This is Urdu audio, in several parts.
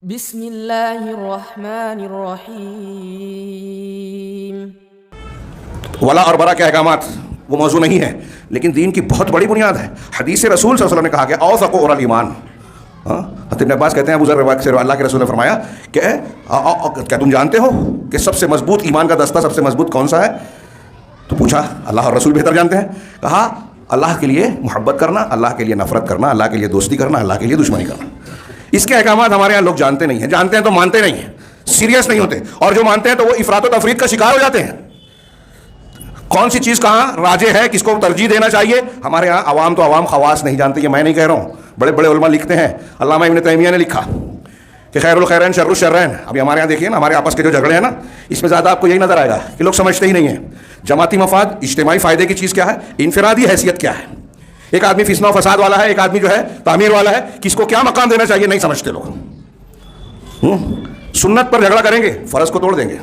بسم اللہ الرحمن الرحیم۔ ولا اور برا کے احکامات وہ موضوع نہیں ہے، لیکن دین کی بہت بڑی بنیاد ہے۔ حدیث رسول صلی اللہ علیہ وسلم نے کہا کہ اوثق اور الایمان، حضرت ابن عباس کہتے ہیں ابو ذر روایت سے اللہ کے رسول نے فرمایا کہ کیا تم جانتے ہو کہ سب سے مضبوط ایمان کا دستہ سب سے مضبوط کون سا ہے؟ تو پوچھا اللہ اور رسول بہتر جانتے ہیں۔ کہا اللہ کے لیے محبت کرنا، اللہ کے لیے نفرت کرنا، اللہ کے لیے دوستی کرنا، اللہ کے لیے دشمنی کرنا۔ اس کے احکامات ہمارے یہاں لوگ جانتے نہیں ہیں، جانتے ہیں تو مانتے نہیں ہیں، سیریس نہیں ہوتے، اور جو مانتے ہیں تو وہ افراط و تفریط کا شکار ہو جاتے ہیں۔ کون سی چیز کہاں راجح ہے، کس کو ترجیح دینا چاہیے، ہمارے ہاں عوام تو عوام خواص نہیں جانتے۔ یہ میں نہیں کہہ رہا ہوں، بڑے بڑے علماء لکھتے ہیں، علامہ ابن تیمیہ نے لکھا کہ خیر الخیرین شر الشرین۔ ابھی ہمارے یہاں دیکھیے نا، ہمارے آپس کے جو جھگڑے ہیں نا، اس میں زیادہ آپ کو یہی نظر آئے گا کہ لوگ سمجھتے ہی نہیں ہیں جماعتی مفاد، اجتماعی فائدے کی چیز کیا ہے، انفرادی حیثیت کیا ہے۔ ایک آدمی فتنہ و فساد والا ہے، ایک آدمی جو ہے تعمیر والا ہے، کس کو کیا مقام دینا چاہیے نہیں سمجھتے لوگ۔ سنت پر جھگڑا کریں گے، فرض کو توڑ دیں گے۔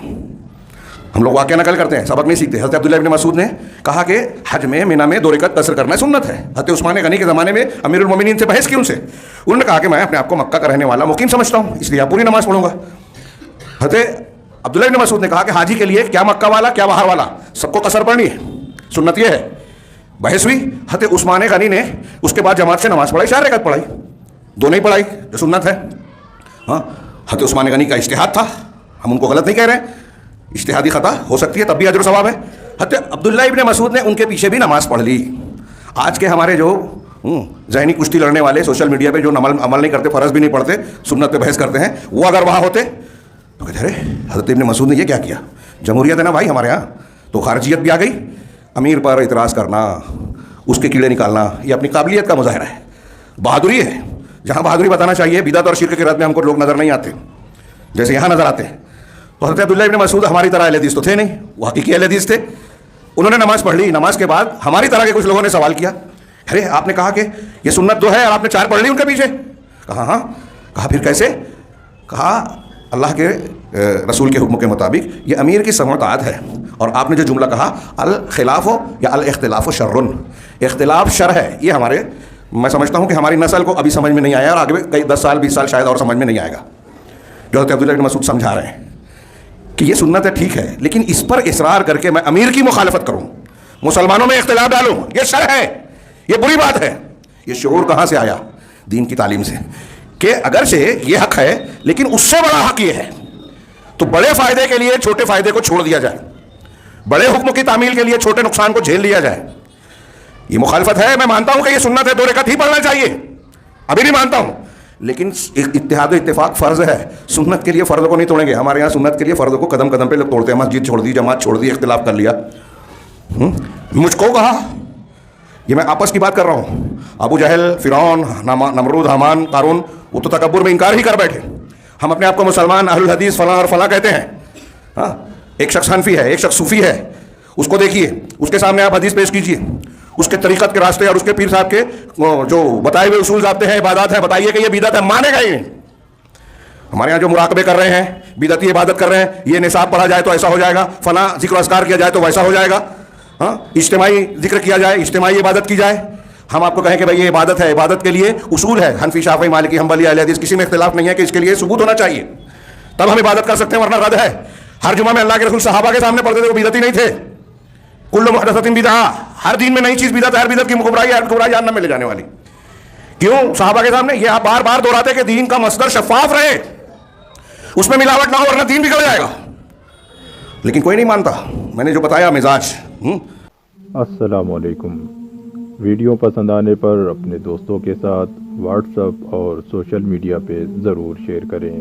ہم لوگ واقعہ نقل کرتے ہیں، سبق نہیں سیکھتے۔ حضرت عبداللہ ابن مسعود نے کہا کہ حج میں مینا میں 2 رکعت قصر کرنا سنت ہے۔ حضرت عثمان غنی کے زمانے میں امیر المومنین سے بحث کی ان سے، انہوں نے کہا کہ میں اپنے آپ کو مکہ کا رہنے والا مقیم سمجھتا ہوں، اس لیے آپ پوری نماز پڑھوں گا۔ حضرت عبداللہ ابن مسعود نے کہا کہ حاجی کے لیے کیا مکہ والا کیا باہر والا، سب کو قصر پڑھنی ہے، سنت یہ ہے۔ بحث ہوئی، حضرت عثمان غنی نے اس کے بعد جماعت سے نماز پڑھائی، 4 رکعت پڑھائی، 2 نہیں پڑھائی جو سنت ہے۔ حضرت عثمان غنی کا اجتہاد تھا، ہم ان کو غلط نہیں کہہ رہے ہیں، اجتہادی خطا ہو سکتی ہے، تب بھی اجر و ثواب ہے۔ حضرت عبداللہ ابن مسعود نے ان کے پیچھے بھی نماز پڑھ لی۔ آج کے ہمارے جو ذہنی کشتی لڑنے والے سوشل میڈیا پہ جو عمل نہیں کرتے، فرض بھی نہیں پڑھتے، سنت پہ بحث کرتے ہیں، وہ اگر وہاں ہوتے تو کہتے ارے حضرت ابن مسعود نے یہ کیا کیا؟ جمہوریت ہے نا بھائی ہمارے یہاں، تو خارجیت بھی آ گئی۔ امیر پر اعتراض کرنا، اس کے کیڑے نکالنا، یہ اپنی قابلیت کا مظاہرہ ہے، بہادری ہے۔ جہاں بہادری بتانا چاہیے، بدعت اور شرک کے رد میں ہم کو لوگ نظر نہیں آتے جیسے یہاں نظر آتے ہیں۔ تو حضرت عبداللہ ابن مسعود ہماری طرح اہل حدیث تو تھے نہیں، وہ حقیقی اہل حدیث تھے۔ انہوں نے نماز پڑھ لی، نماز کے بعد ہماری طرح کے کچھ لوگوں نے سوال کیا، ارے آپ نے کہا کہ یہ سنت تو ہے اور آپ نے 4 پڑھ لی ان کے پیچھے؟ کہا ہاں۔ کہا پھر کیسے؟ کہا اللہ کے رسول کے حکم کے مطابق یہ امیر کی سمع و طاعت ہے، اور آپ نے جو جملہ کہا الخلاف یا الاختلاف شر، اختلاف شر ہے، یہ ہمارے میں سمجھتا ہوں کہ ہماری نسل کو ابھی سمجھ میں نہیں آیا، اور آگے کئی 10 سال 20 سال شاید اور سمجھ میں نہیں آئے گا۔ جو حضرت عبداللہ بن مسعود سمجھا رہے ہیں کہ یہ سنت ہے، ٹھیک ہے، لیکن اس پر اصرار کر کے میں امیر کی مخالفت کروں، مسلمانوں میں اختلاف ڈالوں، یہ شر ہے، یہ بری بات ہے۔ یہ شعور کہاں سے آیا؟ دین کی تعلیم سے، کہ اگرچہ یہ حق ہے لیکن اس سے بڑا حق یہ ہے، تو بڑے فائدے کے لیے چھوٹے فائدے کو چھوڑ دیا جائے، بڑے حکم کی تعمیل کے لیے چھوٹے نقصان کو جھیل لیا جائے۔ یہ مخالفت ہے، میں مانتا ہوں کہ یہ سنت ہے، 2 رکعت ہی پڑھنا چاہیے، ابھی نہیں مانتا ہوں، لیکن اتحاد و اتفاق فرض ہے، سنت کے لیے فرض کو نہیں توڑیں گے۔ ہمارے یہاں سنت کے لیے فرض کو قدم قدم پہ لوگ توڑتے ہیں، مسجد چھوڑ دی، جماعت چھوڑ دی، اختلاف کر لیا۔ مجھ کو کہا، یہ میں آپس کی بات کر رہا ہوں، ابو جہل، فرعون، نمرود، حامان، قارون، وہ تو تکبر میں انکار ہی کر بیٹھے۔ ہم اپنے آپ کو مسلمان اہل الحدیث فلاں اور فلاں کہتے ہیں۔ ایک شخص حنفی ہے، ایک شخص صوفی ہے، اس کو دیکھیے، اس کے سامنے آپ حدیث پیش کیجیے، اس کے طریقت کے راستے اور اس کے پیر صاحب کے جو بتائے ہوئے اصول ضابطے ہیں، عبادات ہیں، بتائیے کہ یہ بدعت ہے، مانے گا ہی نہیں۔ ہمارے یہاں جو مراقبے کر رہے ہیں، بدعتی عبادت کر رہے ہیں، یہ نصاب پڑھا جائے تو ایسا ہو جائے گا، فلاں ذکر و اذکار کیا جائے تو ویسا ہو جائے گا، اجتماعی ذکر کیا جائے، اجتماعی عبادت کی جائے۔ ہم آپ کو کہیں کہ بھائی یہ عبادت ہے، عبادت کے لیے اصول ہے، حنفی، شافعی، مالکی، حنبلی، اہل حدیث کسی میں اختلاف نہیں ہے کہ اس کے لیے ثبوت ہونا چاہیے، تب ہم عبادت کر سکتے ہیں، ورنہ رد ہے۔ ہر جمعہ میں اللہ کے رسول صحابہ کے سامنے پڑھتے تھے، وہ بدعتی نہیں تھے۔ کل محدثۃ بدعہ، ہر دین میں نئی چیز بدعت ہے، ہر بدعت کی گمراہی جہنم میں لے جانے والی۔ کیوں؟ صحابہ کے سامنے یہ بار بار دہراتے کہ دین کا مصدر شفاف رہے، اس میں ملاوٹ نہ ہو ورنہ دین بگڑ جائے گا، لیکن کوئی نہیں مانتا۔ میں نے جو بتایا مزاج۔ السلام علیکم۔ ویڈیو پسند آنے پر اپنے دوستوں کے ساتھ واٹس ایپ اور سوشل میڈیا پہ ضرور شیئر کریں۔